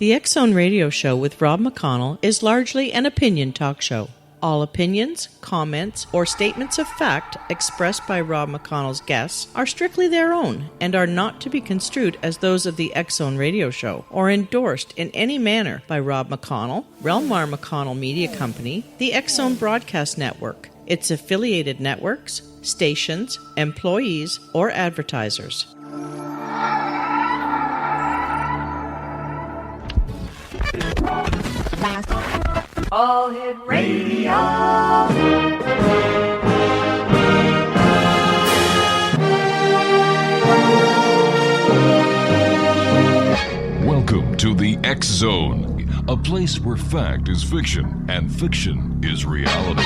The X-Zone Radio Show with Rob McConnell is largely an opinion talk show. All opinions, comments, or statements of fact expressed by Rob McConnell's guests are strictly their own and are not to be construed as those of the X-Zone Radio Show or endorsed in any manner by Rob McConnell, Relmar McConnell Media Company, the X-Zone Broadcast Network, its affiliated networks, stations, employees, or advertisers. All Hit Radio. Welcome to the X-Zone, a place where fact is fiction and fiction is reality.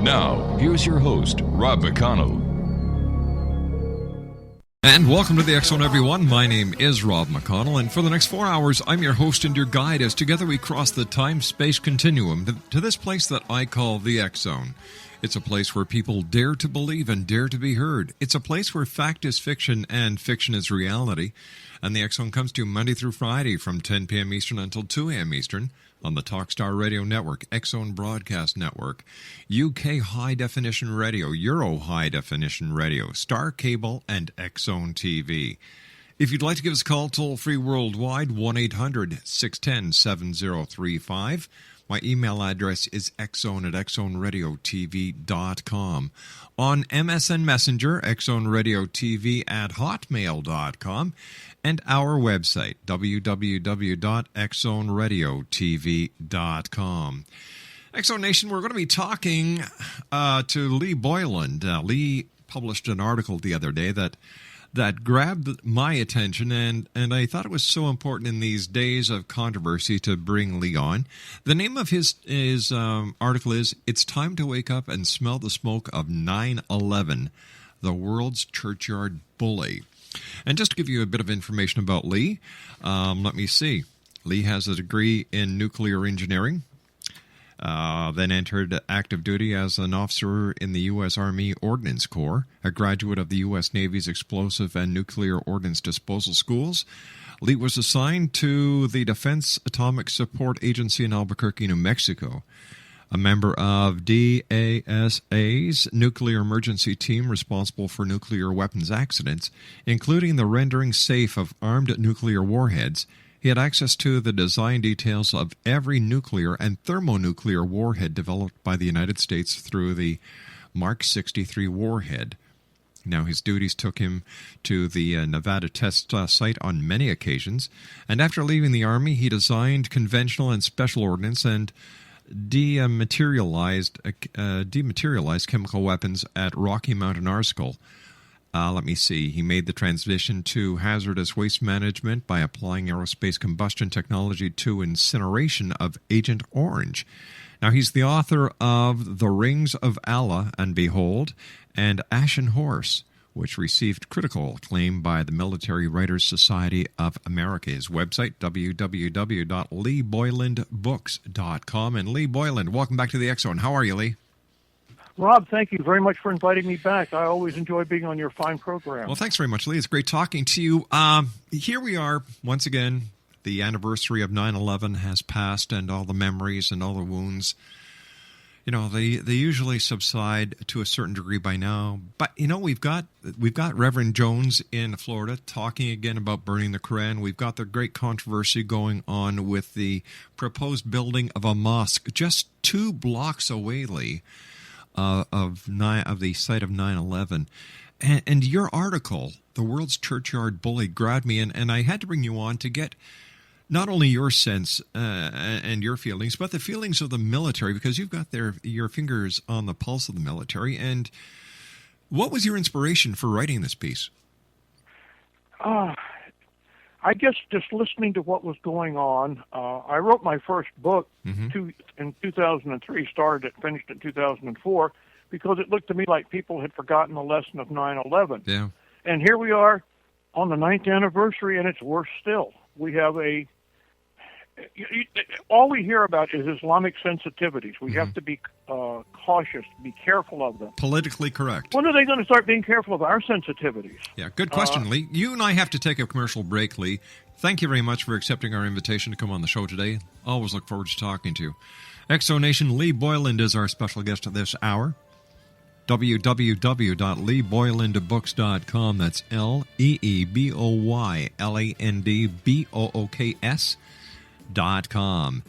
Now, here's your host, Rob McConnell. And welcome to the X-Zone, everyone. My name is Rob McConnell, and for the next 4 hours, I'm your host and your guide as together we cross the time-space continuum to this place that I call the X-Zone. It's a place where people dare to believe and dare to be heard. It's a place where fact is fiction and fiction is reality. And the X-Zone comes to you Monday through Friday from 10 p.m. Eastern until 2 a.m. Eastern on the Talkstar Radio Network, X-Zone Broadcast Network, UK High Definition Radio, Euro High Definition Radio, Star Cable, and X-Zone TV. If you'd like to give us a call toll-free worldwide, 1-800-610-7035. My email address is xzone@xzoneradiotv.com. On MSN Messenger, xzoneradiotv@hotmail.com. And our website, www.xzoneradiotv.com. X-Zone Nation, we're going to be talking to Lee Boyland. Lee published an article the other day that grabbed my attention, and I thought it was so important in these days of controversy to bring Lee on. The name of his article is, "It's Time to Wake Up and Smell the Smoke of 9/11, the World's Churchyard Bully." And just to give you a bit of information about Lee, let me see. Lee has a degree in nuclear engineering, then entered active duty as an officer in the U.S. Army Ordnance Corps, a graduate of the U.S. Navy's Explosive and Nuclear Ordnance Disposal Schools. Lee was assigned to the Defense Atomic Support Agency in Albuquerque, New Mexico, a member of DASA's nuclear emergency team responsible for nuclear weapons accidents, including the rendering safe of armed nuclear warheads. He had access to the design details of every nuclear and thermonuclear warhead developed by the United States through the Mark 63 warhead. Now, his duties took him to the Nevada test site on many occasions, and after leaving the Army, he designed conventional and special ordnance and dematerialized chemical weapons at Rocky Mountain Arsenal. He made the transition to hazardous waste management by applying aerospace combustion technology to incineration of Agent Orange. Now, he's the author of The Rings of Allah and Behold and Ashen Horse, which received critical acclaim by the Military Writers Society of America. His website, www.leeboylandbooks.com. And Lee Boyland, welcome back to the X-Zone. How are you, Lee? Rob, thank you very much for inviting me back. I always enjoy being on your fine program. Well, thanks very much, Lee. It's great talking to you. Here we are, once again. The anniversary of 9/11 has passed, and all the memories and all the wounds, they usually subside to a certain degree by now. But, we've got Reverend Jones in Florida talking again about burning the Quran. We've got the great controversy going on with the proposed building of a mosque just 2 blocks away, Lee, of the site of 9/11. And your article, The World's Churchyard Bully, grabbed me, and I had to bring you on to get not only your sense and your feelings, but the feelings of the military, because you've got your fingers on the pulse of the military. And what was your inspiration for writing this piece? I guess just listening to what was going on. I wrote my first book in 2003, finished in 2004, because it looked to me like people had forgotten the lesson of 9/11. Yeah. And here we are on the 9th anniversary, and it's worse still. We have all we hear about is Islamic sensitivities. We have to be cautious, be careful of them. Politically correct. When are they going to start being careful of our sensitivities? Yeah, good question, Lee. You and I have to take a commercial break, Lee. thank you very much for accepting our invitation to come on the show today. Always look forward to talking to you. Exonation, Lee Boyland is our special guest of this hour. www.leeboylandbooks.com. That's LeeboylandBooks.com.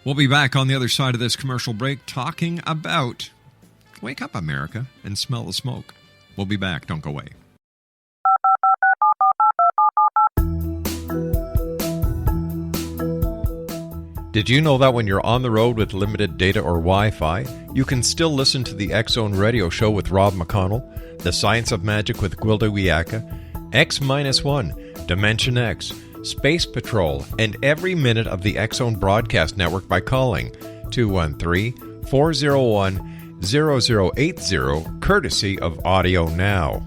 We'll be back on the other side of this commercial break talking about Wake Up America and Smell the Smoke. We'll be back. Don't go away. Did you know that when you're on the road with limited data or Wi-Fi, you can still listen to the X-Zone Radio Show with Rob McConnell, The Science of Magic with Gwilda Wiyaka, X-1, Dimension X, Space Patrol, and every minute of the X-Zone broadcast network by calling 213-401-0080, courtesy of Audio Now.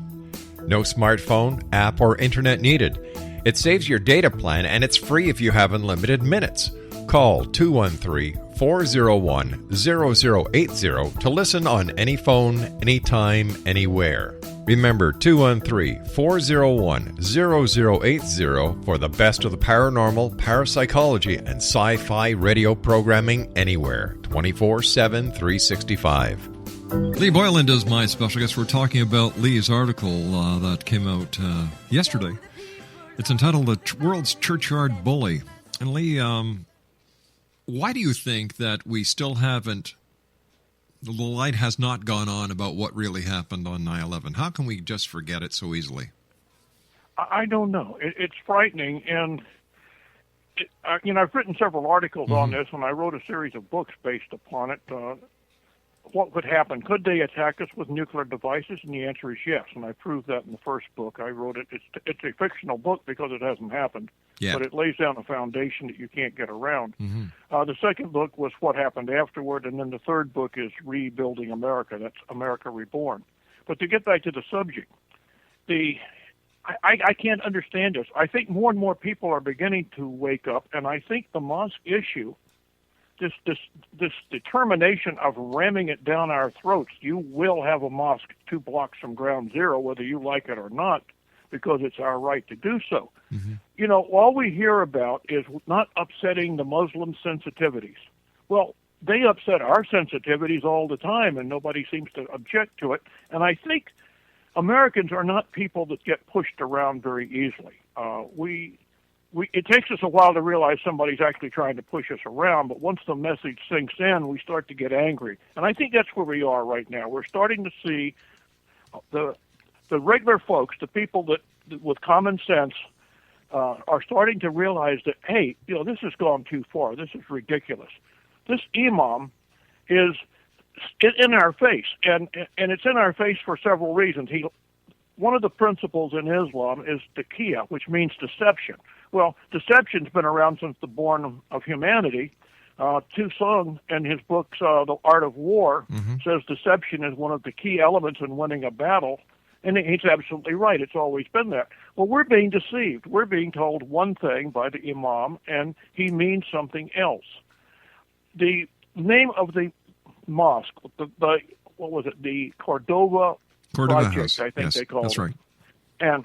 No smartphone, app, or internet needed. It saves your data plan, and it's free if you have unlimited minutes. Call 213-401-0080 to listen on any phone, anytime, anywhere. Remember 213-401-0080 for the best of the paranormal, parapsychology, and sci-fi radio programming anywhere, 24/7, 365. Lee Boyland is my special guest. We're talking about Lee's article that came out yesterday. It's entitled The World's Churchyard Bully. And Lee, why do you think that we still haven't, the light has not gone on about what really happened on 9/11? How can we just forget it so easily? I don't know. It's frightening, and I've written several articles on this, and I wrote a series of books based upon it. What could happen? Could they attack us with nuclear devices? And the answer is yes, and I proved that in the first book. I wrote it. It's a fictional book because it hasn't happened, but it lays down a foundation that you can't get around. The second book was what happened afterward, and then the third book is Rebuilding America. That's America Reborn. But to get back to the subject, I can't understand this. I think more and more people are beginning to wake up, and I think the mosque issue, this determination of ramming it down our throats, you will have a mosque 2 blocks from ground zero, whether you like it or not, because it's our right to do so. All we hear about is not upsetting the Muslim sensitivities. Well, they upset our sensitivities all the time, and nobody seems to object to it. And I think Americans are not people that get pushed around very easily. It takes us a while to realize somebody's actually trying to push us around, but once the message sinks in, we start to get angry. And I think that's where we are right now. We're starting to see the regular folks, the people that with common sense, are starting to realize that, hey, this has gone too far. This is ridiculous. This imam is in our face, and it's in our face for several reasons. One of the principles in Islam is taqiyya, which means deception. Well, deception's been around since the born of humanity. Tu Sung, in his books, The Art of War, says deception is one of the key elements in winning a battle, and he's absolutely right. It's always been there. Well, we're being deceived. We're being told one thing by the imam, and he means something else. The name of the mosque, what was it? The Cordova Project, House. I think they called it. That's right. And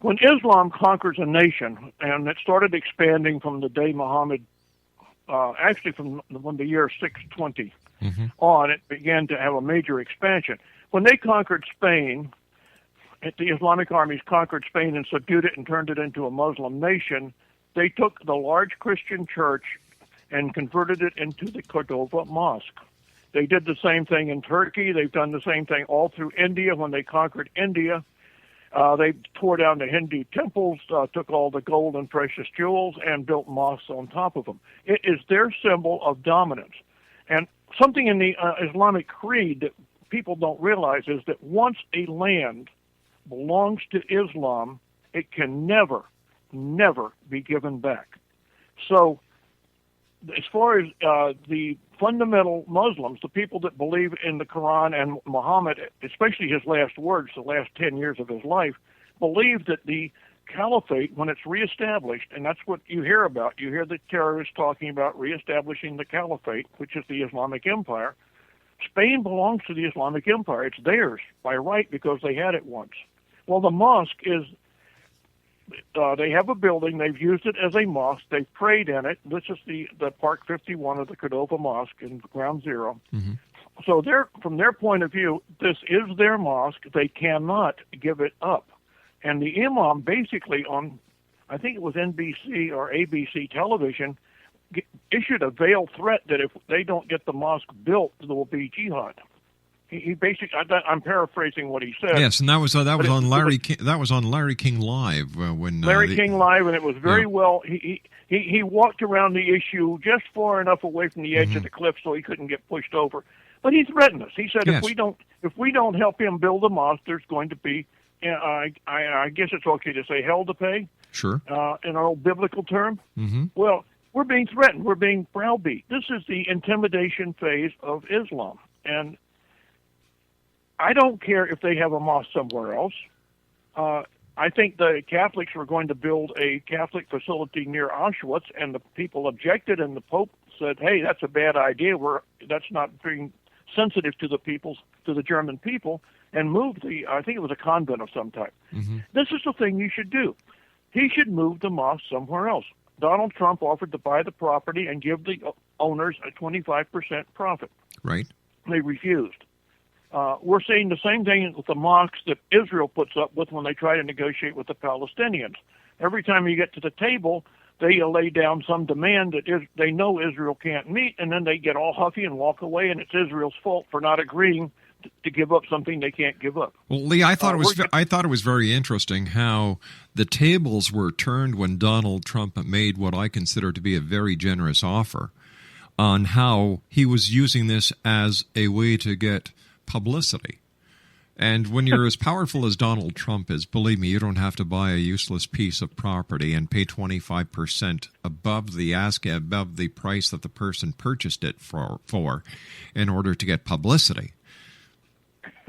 when Islam conquers a nation, and it started expanding from the day Muhammad, actually from the year 620 on, it began to have a major expansion. When they conquered Spain, the Islamic armies conquered Spain and subdued it and turned it into a Muslim nation, they took the large Christian church and converted it into the Cordova Mosque. They did the same thing in Turkey. They've done the same thing all through India. When they conquered India, they tore down the Hindu temples, took all the gold and precious jewels, and built mosques on top of them. It is their symbol of dominance. And something in the Islamic creed that people don't realize is that once a land belongs to Islam, it can never, never be given back. So as far as the fundamental Muslims, the people that believe in the Quran and Muhammad, especially his last words, the last 10 years of his life, believe that the caliphate, when it's reestablished, and that's what you hear about, you hear the terrorists talking about reestablishing the caliphate, which is the Islamic Empire. Spain belongs to the Islamic Empire. It's theirs by right because they had it once. Well, the mosque is they have a building. They've used it as a mosque. They've prayed in it. This is the Park 51 of the Cordova Mosque in Ground Zero. Mm-hmm. So from their point of view, this is their mosque. They cannot give it up. And the imam basically on, I think it was NBC or ABC television, issued a veiled threat that if they don't get the mosque built, there will be jihad. He basically, I'm paraphrasing what he said. Yes, and that was on Larry King. That was on Larry King Live when Larry King Live, and it was very well. He walked around the issue just far enough away from the edge of the cliff so he couldn't get pushed over. But he threatened us. He said yes. if we don't help him build a mosque, there's going to be, I guess it's okay to say, hell to pay. Sure. In our old biblical term. Mm-hmm. Well, we're being threatened. We're being browbeat. This is the intimidation phase of Islam, and I don't care if they have a mosque somewhere else. I think the Catholics were going to build a Catholic facility near Auschwitz, and the people objected, and the Pope said, "Hey, that's a bad idea. That's not being sensitive to the German people," and moved I think it was a convent of some type. Mm-hmm. This is the thing you should do. He should move the mosque somewhere else. Donald Trump offered to buy the property and give the owners a 25% profit. Right. They refused. We're seeing the same thing with the mosques that Israel puts up with when they try to negotiate with the Palestinians. Every time you get to the table, they lay down some demand that they know Israel can't meet, and then they get all huffy and walk away, and it's Israel's fault for not agreeing to give up something they can't give up. Well, Lee, I thought it was very interesting how the tables were turned when Donald Trump made what I consider to be a very generous offer on how he was using this as a way to get publicity. And when you're as powerful as Donald Trump is, believe me, you don't have to buy a useless piece of property and pay 25% above the price that the person purchased it for in order to get publicity.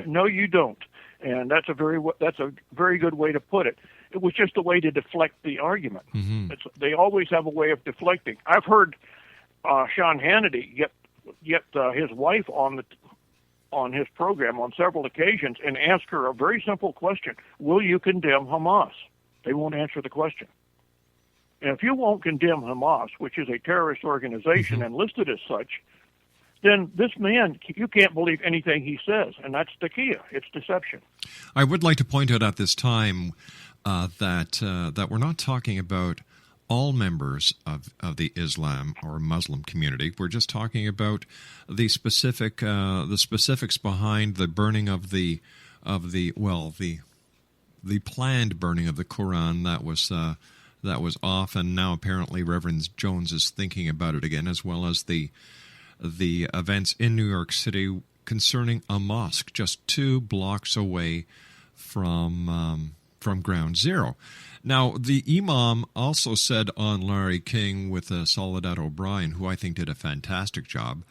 No, you don't, and that's a very good way to put it. It was just a way to deflect the argument. Mm-hmm. They always have a way of deflecting. I've heard Sean Hannity get his wife on his program on several occasions and ask her a very simple question: will you condemn Hamas? They won't answer the question. And if you won't condemn Hamas, which is a terrorist organization mm-hmm. and listed as such, then this man, you can't believe anything he says, and that's the key. It's deception. I would like to point out at this time that we're not talking about all members of the Islam or Muslim community. We're just talking about the specifics behind the burning of the planned burning of the Quran that was off, and now apparently Reverend Jones is thinking about it again, as well as the events in New York City concerning a mosque just 2 blocks away from Ground Zero. Now, the imam also said on Larry King with Soledad O'Brien, who I think did a fantastic job,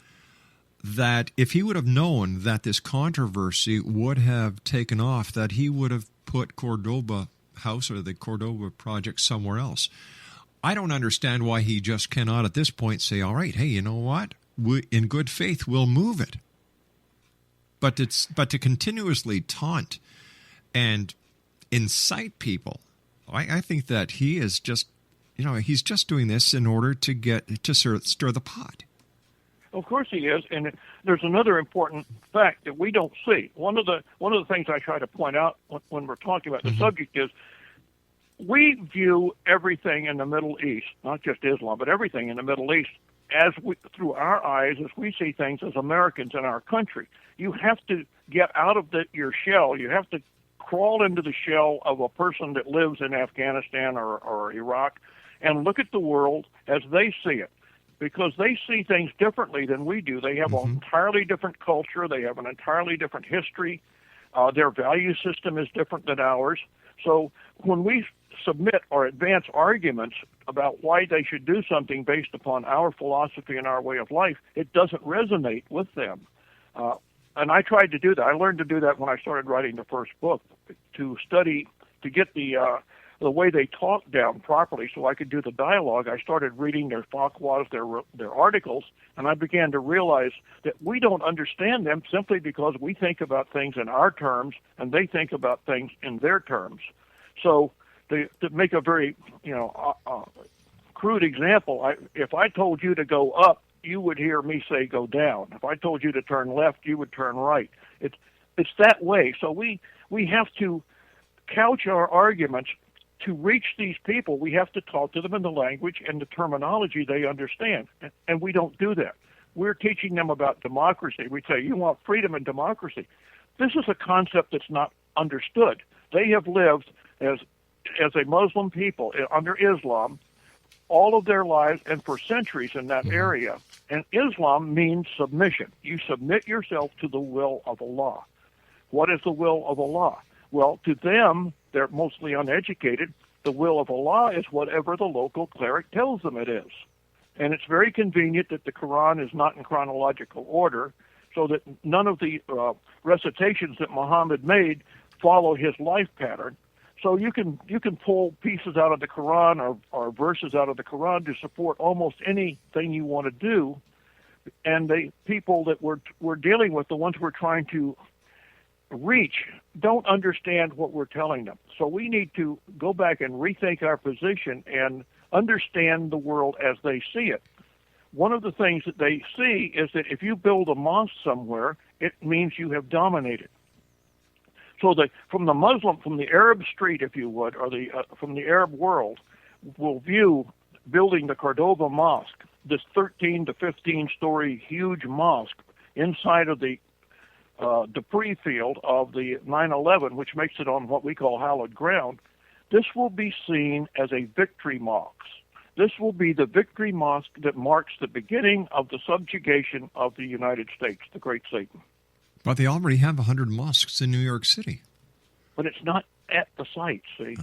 that if he would have known that this controversy would have taken off, that he would have put Cordoba House or the Cordoba project somewhere else. I don't understand why he just cannot at this point say, all right, hey, you know what? In good faith, we'll move it. But to continuously taunt and incite people, I think that he is just, he's just doing this in order to stir the pot. Of course he is, and there's another important fact that we don't see. One of the things I try to point out when we're talking about the mm-hmm. subject is we view everything in the Middle East, not just Islam, but everything in the Middle East, through our eyes as we see things as Americans in our country. You have to get out of your shell. You have to crawl into the shell of a person that lives in Afghanistan or Iraq and look at the world as they see it, because they see things differently than we do. They have mm-hmm. an entirely different culture. They have an entirely different history. Their value system is different than ours. So when we submit or advance arguments about why they should do something based upon our philosophy and our way of life, it doesn't resonate with them. And I tried to do that. I learned to do that when I started writing the first book, to study, to get the way they talk down properly so I could do the dialogue. I started reading their fatwas, their articles, and I began to realize that we don't understand them simply because we think about things in our terms and they think about things in their terms. So to make a very, crude example, if I told you to go up, you would hear me say go down. If I told you to turn left, you would turn right. It's that way. So we have to couch our arguments to reach these people. We have to talk to them in the language and the terminology they understand, and we don't do that. We're teaching them about democracy. We say, you want freedom and democracy. This is a concept that's not understood. They have lived as a Muslim people under Islam all of their lives and for centuries in that area. And Islam means submission. You submit yourself to the will of Allah. What is the will of Allah? Well, to them, they're mostly uneducated. The will of Allah is whatever the local cleric tells them it is. And it's very convenient that the Quran is not in chronological order, so that none of the recitations that Muhammad made follow his life pattern. So you can pull pieces out of the Quran or verses out of the Quran to support almost anything you want to do. And the people that we're dealing with, the ones we're trying to reach, don't understand what we're telling them. So we need to go back and rethink our position and understand the world as they see it. One of the things that they see is that if you build a mosque somewhere, it means you have dominated. So from the Arab street, if you would, or from the Arab world, will view building the Cordoba Mosque, this 13 to 15-story huge mosque inside of the debris field of the 9/11, which makes it on what we call hallowed ground. This will be seen as a victory mosque. This will be the victory mosque that marks the beginning of the subjugation of the United States, the Great Satan. But they already have 100 mosques in New York City. But it's not at the site, see?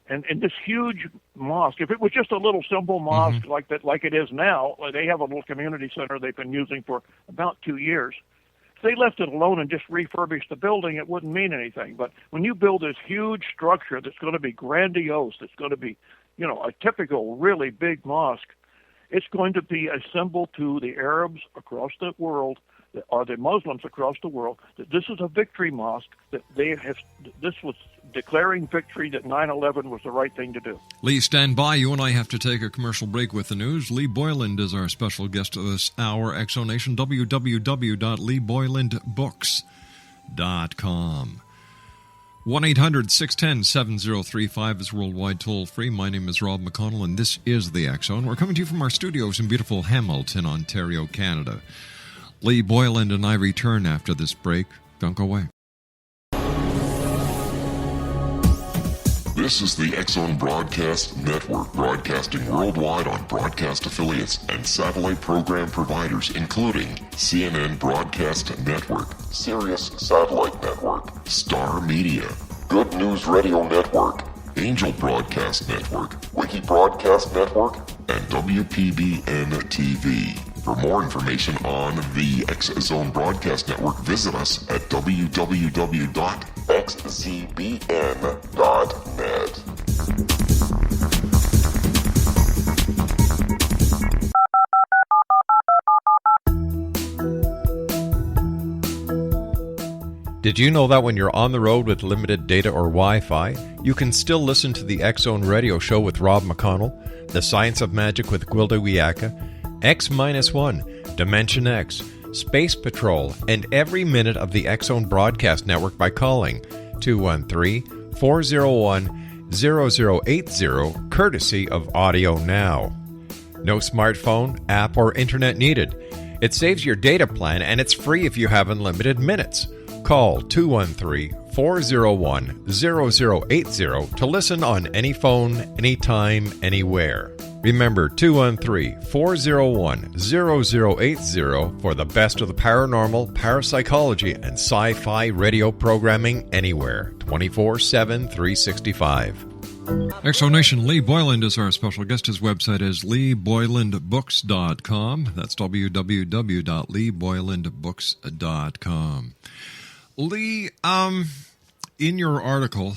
And this huge mosque, if it was just a little simple mosque like it is now, they have a little community center they've been using for about 2 years. If they left it alone and just refurbished the building, it wouldn't mean anything. But when you build this huge structure that's going to be grandiose, that's going to be, a typical really big mosque, it's going to be a symbol to the Arabs across the world, or the Muslims across the world, that this is a victory mosque, that this was declaring victory, that 9/11 was the right thing to do. Lee, stand by. You and I have to take a commercial break with the news. Lee Boyland is our special guest of this hour. Exonation, www.leeboylandbooks.com. 1-800-610-7035 is worldwide toll-free. My name is Rob McConnell, and this is the X Zone. We're coming to you from our studios in beautiful Hamilton, Ontario, Canada. Lee Boyland and I return after this break. Don't go away. This is the X Zone Broadcast Network, broadcasting worldwide on broadcast affiliates and satellite program providers, including CNN Broadcast Network, Sirius Satellite Network, Star Media, Good News Radio Network, Angel Broadcast Network, Wiki Broadcast Network, and WPBN TV. For more information on the X Zone Broadcast Network, visit us at www.xzbn.net. Did you know that when you're on the road with limited data or Wi-Fi, you can still listen to the X Zone Radio Show with Rob McConnell, The Science of Magic with Gwilda Wiyaka, X-1, Dimension X, Space Patrol, and every minute of the X Zone Broadcast Network by calling 213-401-0080, courtesy of Audio Now. No smartphone, app, or internet needed. It saves your data plan, and it's free if you have unlimited minutes. Call 213-401-0080 to listen on any phone, anytime, anywhere. Remember, 213-401-0080 for the best of the paranormal, parapsychology, and sci-fi radio programming anywhere, 24/7, 365. Exonation, Lee Boyland is our special guest. His website is leeboylandbooks.com. That's www.leeboylandbooks.com. Lee, in your article,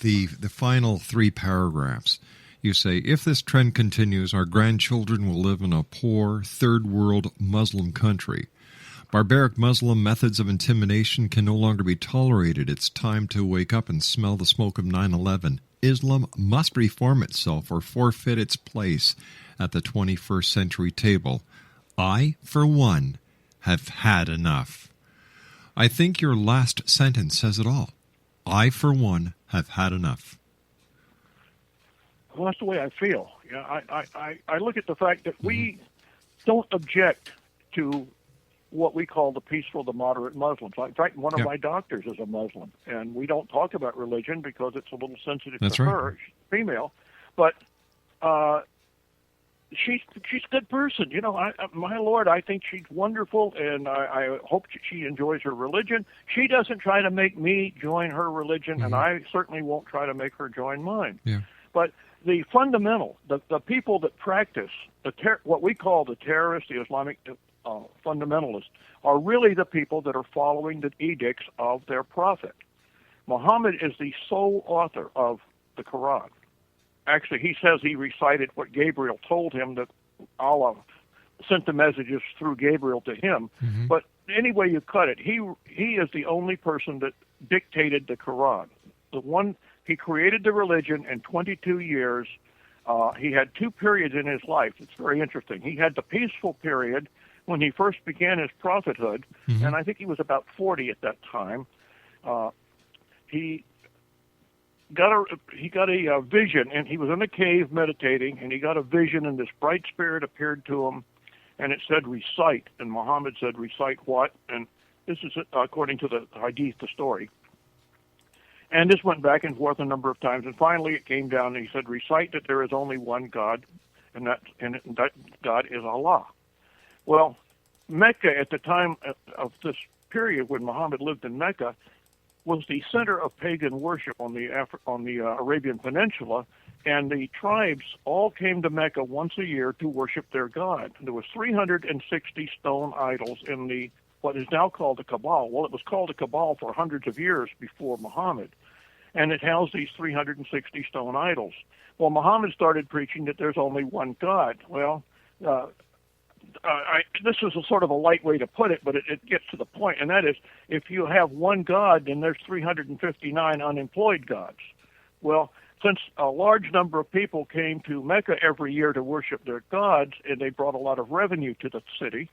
the final 3 paragraphs, you say, if this trend continues, our grandchildren will live in a poor, third-world Muslim country. Barbaric Muslim methods of intimidation can no longer be tolerated. It's time to wake up and smell the smoke of 9/11. Islam must reform itself or forfeit its place at the 21st century table. I, for one, have had enough. I think your last sentence says it all. I, for one, have had enough. Well, that's the way I feel. Yeah, I look at the fact that we don't object to what we call the peaceful, the moderate Muslims. In fact, one of my doctors is a Muslim, and we don't talk about religion because it's a little sensitive to her. She's female, but she's a good person. You know, my Lord, I think she's wonderful, and I hope she enjoys her religion. She doesn't try to make me join her religion, and I certainly won't try to make her join mine. Yeah. But the fundamental, the people that practice what we call the terrorists, the Islamic fundamentalists, are really the people that are following the edicts of their prophet. Muhammad is the sole author of the Quran. Actually, he says he recited what Gabriel told him, that Allah sent the messages through Gabriel to him. But any way you cut it, he is the only person that dictated the Quran. He created the religion in 22 years. He had two periods in his life. It's very interesting. He had the peaceful period when he first began his prophethood, and I think he was about 40 at that time. He got a vision, and he was in a cave meditating, and he got a vision, and this bright spirit appeared to him, and it said, recite. And Muhammad said, recite what? And this is according to the hadith, the story. And this went back and forth a number of times, and finally it came down, and he said, recite that there is only one God, and that God is Allah. Well, Mecca at the time of this period when Muhammad lived in Mecca was the center of pagan worship on the Arabian Peninsula, and the tribes all came to Mecca once a year to worship their god. There was 360 stone idols in what is now called the Kaaba. Well, it was called the Kaaba for hundreds of years before Muhammad, and it housed these 360 stone idols. Well, Muhammad started preaching that there's only one God. Well, this is a sort of a light way to put it, but it gets to the point, and that is, if you have one God, then there's 359 unemployed gods. Well, since a large number of people came to Mecca every year to worship their gods, and they brought a lot of revenue to the city,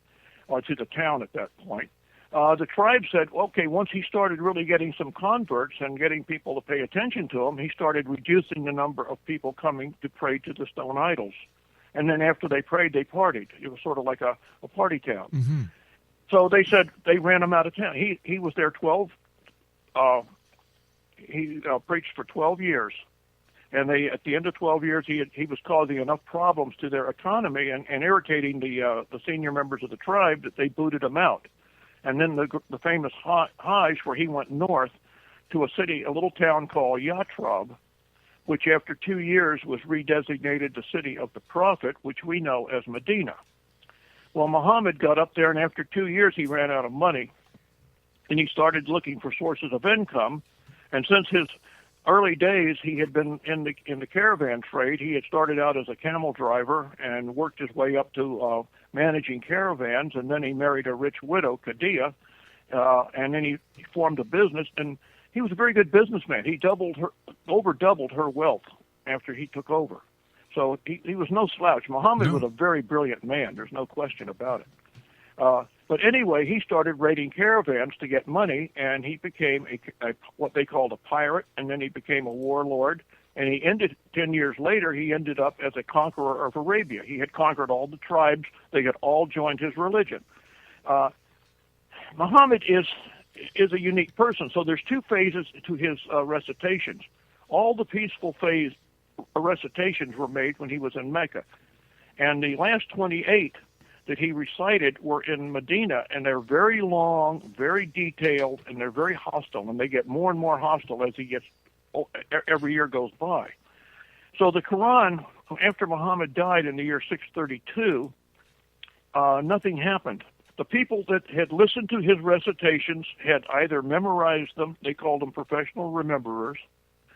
or to the town at that point, the tribe said, okay, once he started really getting some converts and getting people to pay attention to him, he started reducing the number of people coming to pray to the stone idols. And then after they prayed, they partied. It was sort of like a party town. So they said they ran him out of town. He was there 12. He preached for 12 years, and at the end of 12 years, he was causing enough problems to their economy and irritating the senior members of the tribe that they booted him out. And then the famous Hajj, where he went north to a little town called Yatrab, which after 2 years was redesignated the city of the prophet, which we know as Medina. Well, Muhammad got up there, and after 2 years he ran out of money, and he started looking for sources of income. And since his early days, he had been in the caravan trade. He had started out as a camel driver and worked his way up to managing caravans, and then he married a rich widow, Khadijah, and then he formed a business, and he was a very good businessman. He over doubled her wealth after he took over. So he was no slouch. Muhammad was a very brilliant man. There's no question about it. But anyway, he started raiding caravans to get money, and he became what they called a pirate, and then he became a warlord. And 10 years later, he ended up as a conqueror of Arabia. He had conquered all the tribes. They had all joined his religion. Muhammad is a unique person. So there's two phases to his recitations. All the peaceful phase recitations were made when he was in Mecca. And the last 28 that he recited were in Medina, and they're very long, very detailed, and they're very hostile, and they get more and more hostile as every year goes by. So the Quran, after Muhammad died in the year 632, nothing happened. The people that had listened to his recitations had either memorized them, they called them professional rememberers,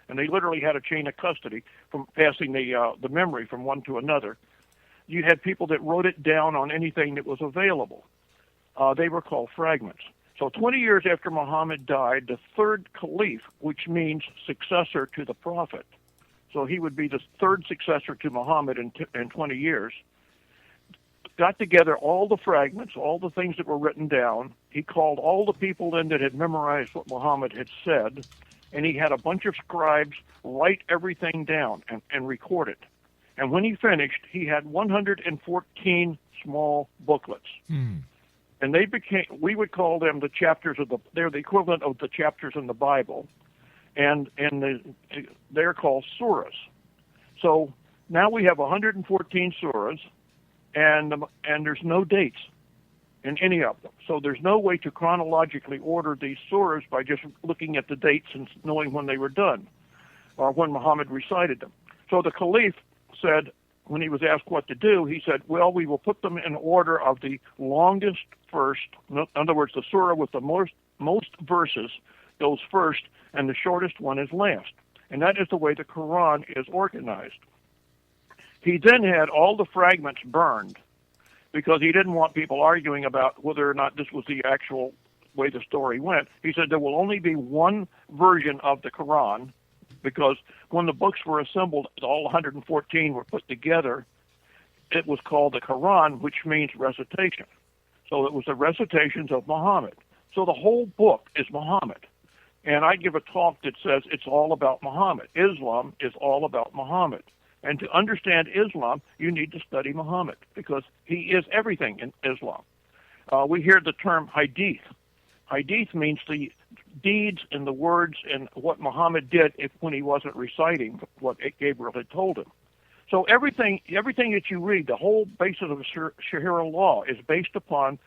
and they literally had a chain of custody from passing the memory from one to another. You had people that wrote it down on anything that was available. They were called fragments. So 20 years after Muhammad died, the third caliph, which means successor to the prophet, so he would be the third successor to Muhammad in 20 years, got together all the fragments, all the things that were written down. He called all the people in that had memorized what Muhammad had said, and he had a bunch of scribes write everything down and record it. And when he finished, he had 114 small booklets. And we would call them the chapters they're the equivalent of the chapters in the Bible. And they're called surahs. So now we have 114 surahs, and there's no dates in any of them. So there's no way to chronologically order these surahs by just looking at the dates and knowing when they were done or when Muhammad recited them. So the Caliph said, when he was asked what to do, he said, well, we will put them in order of the longest first. In other words, the surah with the most verses goes first, and the shortest one is last. And that is the way the Quran is organized. He then had all the fragments burned because he didn't want people arguing about whether or not this was the actual way the story went. He said there will only be one version of the Quran, because when the books were assembled, all 114 were put together, it was called the Quran, which means recitation. So it was the recitations of Muhammad. So the whole book is Muhammad. And I give a talk that says it's all about Muhammad. Islam is all about Muhammad. And to understand Islam, you need to study Muhammad, because he is everything in Islam. We hear the term hadith. Hadith means the deeds and the words and what Muhammad did when he wasn't reciting what Gabriel had told him. So everything that you read, the whole basis of Sharia law is based upon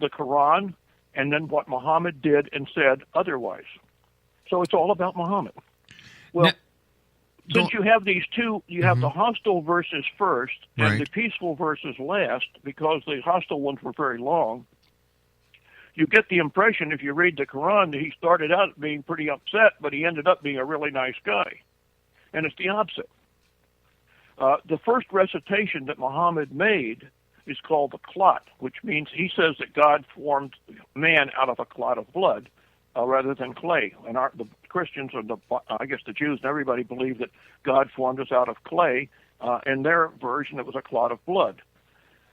the Quran and then what Muhammad did and said otherwise. So it's all about Muhammad. Well, since you have these two, you have the hostile verses first and the peaceful verses last, because the hostile ones were very long. You get the impression, if you read the Quran, that he started out being pretty upset, but he ended up being a really nice guy. And it's the opposite. The first recitation that Muhammad made is called the clot, which means he says that God formed man out of a clot of blood rather than clay. And the Christians, or I guess the Jews and everybody believe that God formed us out of clay. In their version, it was a clot of blood.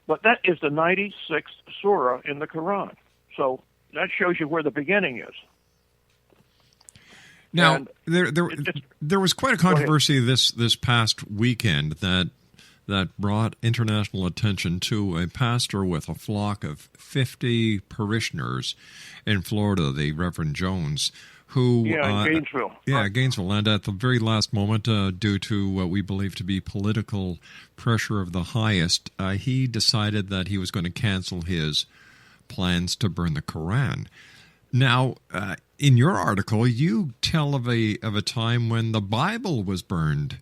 But that is the 96th surah in the Quran. So that shows you where the beginning is. Now, there was quite a controversy this past weekend that brought international attention to a pastor with a flock of 50 parishioners in Florida, the Reverend Jones, who... in Gainesville. Gainesville. And at the very last moment, due to what we believe to be political pressure of the highest, he decided that he was going to cancel his plans to burn the Quran. Now, in your article, you tell of a time when the Bible was burned,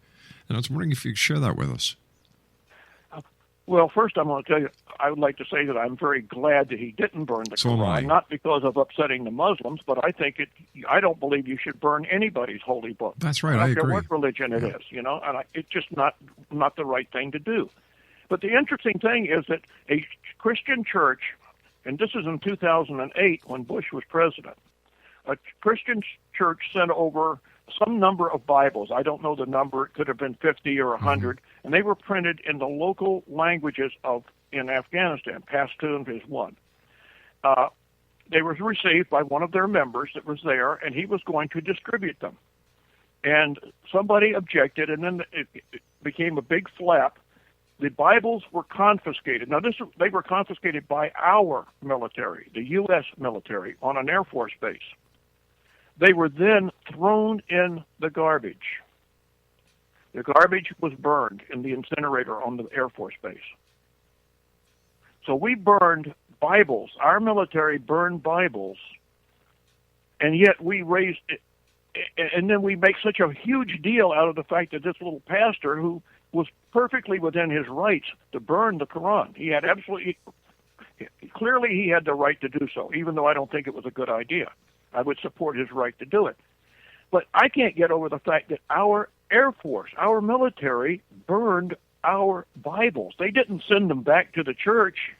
and I was wondering if you could share that with us. Well, first I'm going to tell you, I would like to say that I'm very glad that he didn't burn the Quran, not because of upsetting the Muslims, but I don't believe you should burn anybody's holy book. That's right, I agree. I don't care what religion it is, and it's just not the right thing to do. But the interesting thing is that a Christian church, and this is in 2008 when Bush was president, a Christian church sent over some number of Bibles. I don't know the number. It could have been 50 or 100. And they were printed in the local languages in Afghanistan. Pashtun is one. They were received by one of their members that was there, and he was going to distribute them. And somebody objected, and then it became a big flap. The Bibles were confiscated. Now, they were confiscated by our military, the U.S. military, on an Air Force base. They were then thrown in the garbage. The garbage was burned in the incinerator on the Air Force base. So we burned Bibles. Our military burned Bibles, and yet we raised it. And then we make such a huge deal out of the fact that this little pastor, who was perfectly within his rights to burn the Quran, clearly he had the right to do so, even though I don't think it was a good idea. I would support his right to do it. But I can't get over the fact that our Air Force, our military, burned our Bibles. They didn't send them back to the church.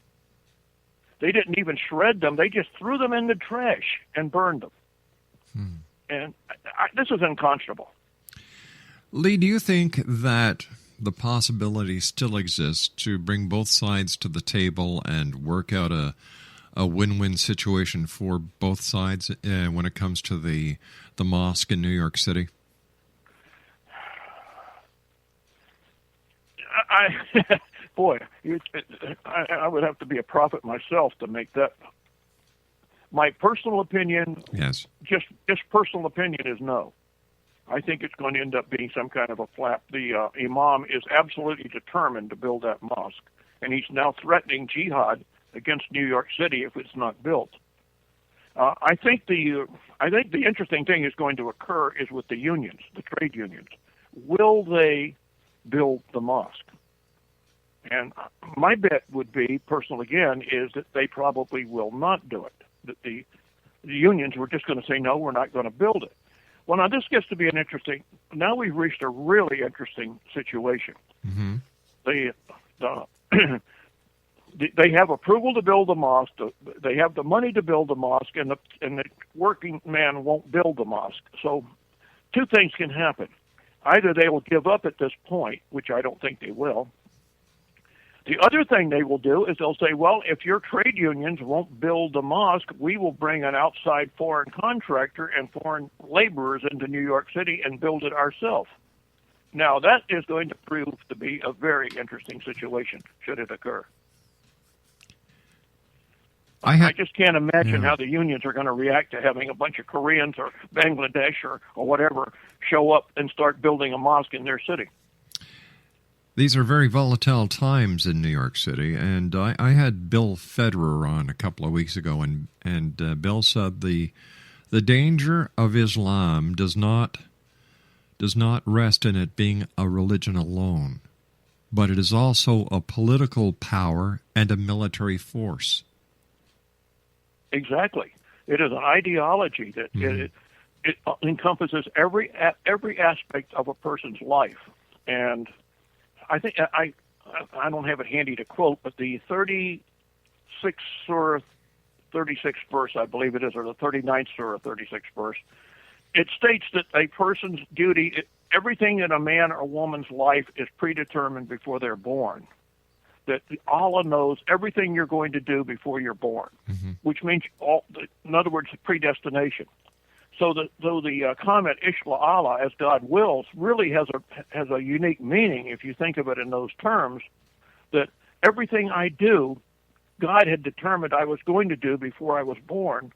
They didn't even shred them. They just threw them in the trash and burned them. And this is unconscionable. Lee, do you think that the possibility still exists to bring both sides to the table and work out a win-win situation for both sides when it comes to the mosque in New York City? Boy, I would have to be a prophet myself to make that. My personal opinion, yes, just personal opinion, is no. I think it's going to end up being some kind of a flap. The imam is absolutely determined to build that mosque, and he's now threatening jihad against New York City if it's not built. I think the interesting thing is going to occur is with the unions, the trade unions. Will they build the mosque? And my bet would be, personal again, is that they probably will not do it. That the unions were just going to say, no, we're not going to build it. Well, now this gets to be an interesting. Now we've reached a really interesting situation. Mm-hmm. They have approval to build the mosque. They have the money to build the mosque, and the working man won't build the mosque. So, two things can happen: either they will give up at this point, which I don't think they will. The other thing they will do is they'll say, well, if your trade unions won't build the mosque, we will bring an outside foreign contractor and foreign laborers into New York City and build it ourselves. Now, that is going to prove to be a very interesting situation, should it occur. I just can't imagine how the unions are going to react to having a bunch of Koreans or Bangladesh or whatever show up and start building a mosque in their city. These are very volatile times in New York City, and I had Bill Federer on a couple of weeks ago, and Bill said the danger of Islam does not rest in it being a religion alone, but it is also a political power and a military force. Exactly. It is an ideology that it encompasses every aspect of a person's life, and I think I don't have it handy to quote, but the 36th surah, 36th verse, I believe it is, or the 39th surah, 36th verse, it states that a person's duty, everything in a man or woman's life is predetermined before they're born. That Allah knows everything you're going to do before you're born, which means, in other words, predestination. So the comment "Ishla Allah" as God wills really has a unique meaning if you think of it in those terms. That everything I do, God had determined I was going to do before I was born.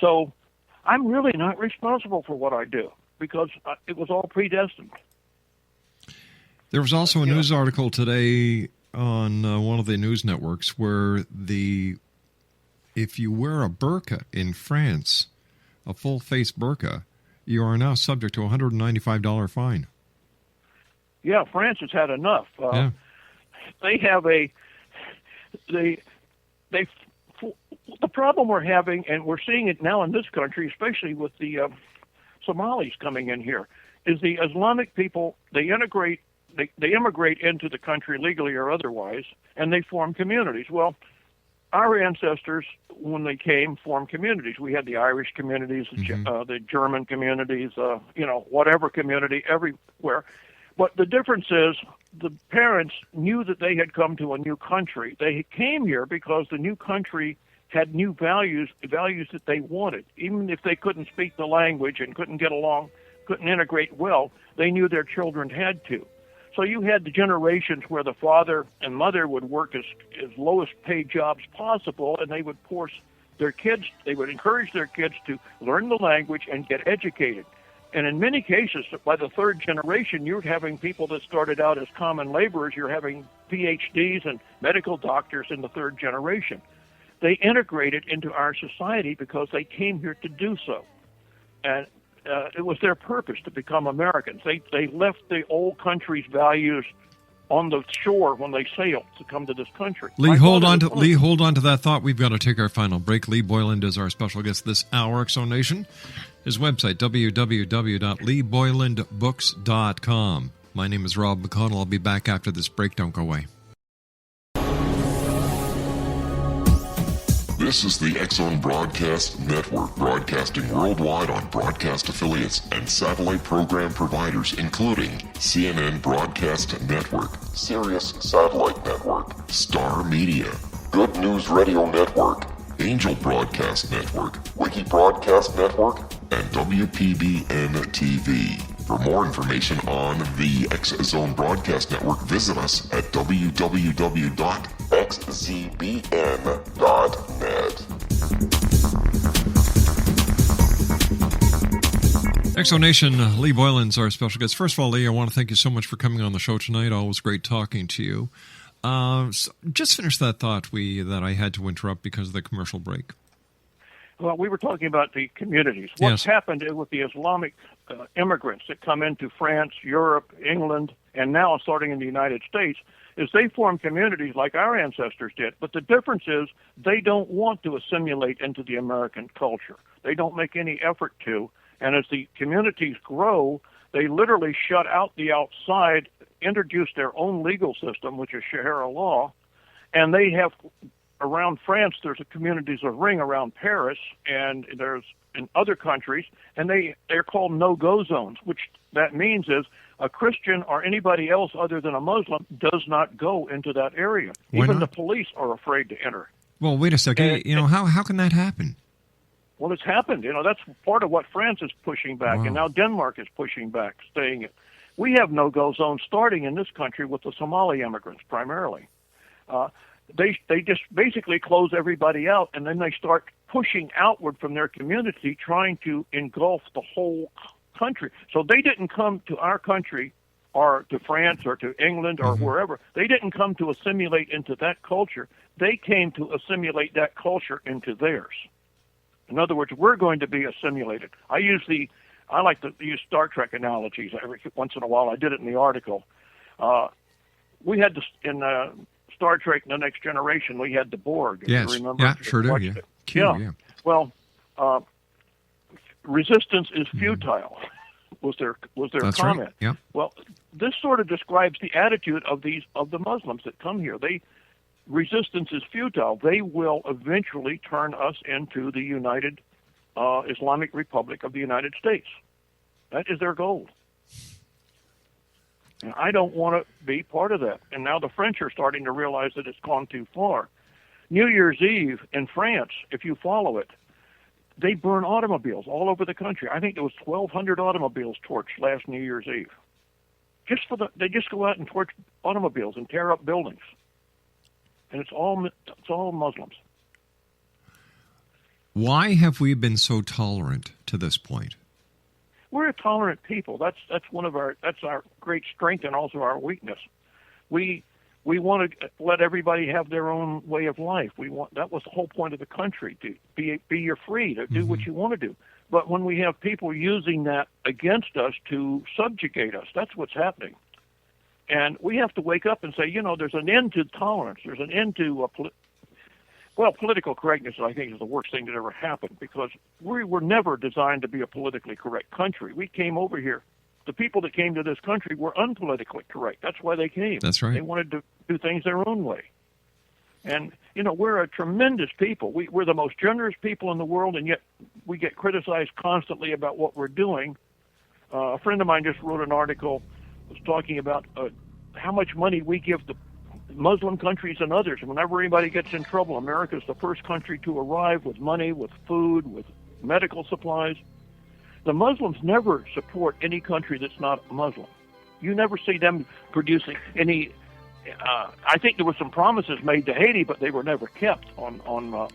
So I'm really not responsible for what I do because it was all predestined. There was also a news article today on one of the news networks where if you wear a burqa in France, a full-face burqa, you are now subject to a $195 fine. Yeah, France has had enough. They have the problem we're having, and we're seeing it now in this country, especially with the Somalis coming in here, is the Islamic people. They immigrate into the country legally or otherwise, and they form communities. Well, our ancestors, when they came, formed communities. We had the Irish communities, the German communities, whatever community, everywhere. But the difference is the parents knew that they had come to a new country. They came here because the new country had new values that they wanted. Even if they couldn't speak the language and couldn't get along, couldn't integrate well, they knew their children had to. So you had the generations where the father and mother would work as lowest paid jobs possible, and they would force their kids, they would encourage their kids to learn the language and get educated. And in many cases, by the third generation, you're having people that started out as common laborers, you're having PhDs and medical doctors in the third generation. They integrated into our society because they came here to do so. And it was their purpose to become Americans. They left the old country's values on the shore when they sailed to come to this country. Lee, hold on to that thought. We've got to take our final break. Lee Boyland is our special guest this hour, X-Zone. His website, www.leeboylandbooks.com. My name is Rob McConnell. I'll be back after this break. Don't go away. This is the X-Zone Broadcast Network, broadcasting worldwide on broadcast affiliates and satellite program providers, including CNN Broadcast Network, Sirius Satellite Network, Star Media, Good News Radio Network, Angel Broadcast Network, Wiki Broadcast Network, and WPBN TV. For more information on the X-Zone Broadcast Network, visit us at www.xzbn.net. Exonation, Lee Boyland's our special guest. First of all, Lee, I want to thank you so much for coming on the show tonight. Always great talking to you. Just finish that thought that I had to interrupt because of the commercial break. Well, we were talking about the communities. What's happened with the Islamic immigrants that come into France, Europe, England, and now starting in the United States is they form communities like our ancestors did. But the difference is they don't want to assimilate into the American culture. They don't make any effort to. And as the communities grow, they literally shut out the outside, introduce their own legal system, which is Sharia law, and they have... Around France, there's a communities of ring around Paris, and there's in other countries, and they're called no-go zones, which that means is a Christian or anybody else other than a Muslim does not go into that area. Why Even not? the police are afraid to enter. Well, wait a second. How can that happen? Well, it's happened. That's part of what France is pushing back, Wow. and now Denmark is pushing back, staying it. We have no-go zones starting in this country with the Somali immigrants primarily. They just basically close everybody out, and then they start pushing outward from their community, trying to engulf the whole country. So they didn't come to our country or to France or to England or wherever. They didn't come to assimilate into that culture. They came to assimilate that culture into theirs. In other words, we're going to be assimilated. I like to use Star Trek analogies every once in a while. I did it in the article. We had this in Star Trek: The Next Generation. We had the Borg. Yes. You remember? Yeah, sure do. Yeah. Yeah. Well, resistance is futile. Was their That's comment? Right. Yeah. Well, this sort of describes the attitude of the Muslims that come here. Resistance is futile. They will eventually turn us into the United Islamic Republic of the United States. That is their goal. And I don't want to be part of that. And now the French are starting to realize that it's gone too far. New Year's Eve in France, if you follow it, they burn automobiles all over the country. I think there was 1,200 automobiles torched last New Year's Eve. They just go out and torch automobiles and tear up buildings. And it's all Muslims. Why have we been so tolerant to this point? We're a tolerant people. That's our great strength and also our weakness. We want to let everybody have their own way of life. That was the whole point of the country, to be you're free to do what you want to do. But when we have people using that against us to subjugate us, that's what's happening. And we have to wake up and say, there's an end to tolerance. There's an end to political correctness, I think, is the worst thing that ever happened, because we were never designed to be a politically correct country. We came over here. The people that came to this country were unpolitically correct. That's why they came. That's right. They wanted to do things their own way. And, we're a tremendous people. We're the most generous people in the world, and yet we get criticized constantly about what we're doing. A friend of mine just wrote an article, was talking about how much money we give the Muslim countries and others. Whenever anybody gets in trouble, America's the first country to arrive with money, with food, with medical supplies. The Muslims never support any country that's not Muslim. You never see them producing any. I think there were some promises made to Haiti, but they were never kept on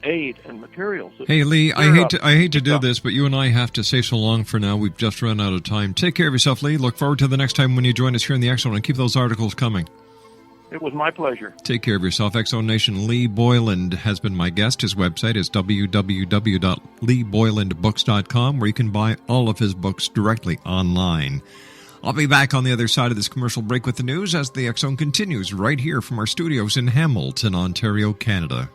aid and materials. Hey, Lee, I hate to do this, but you and I have to say so long for now. We've just run out of time. Take care of yourself, Lee. Look forward to the next time when you join us here in the X-Zone, and keep those articles coming. It was my pleasure. Take care of yourself. X-Zone Nation. Lee Boyland has been my guest. His website is www.leeboylandbooks.com, where you can buy all of his books directly online. I'll be back on the other side of this commercial break with the news as the X-Zone continues right here from our studios in Hamilton, Ontario, Canada.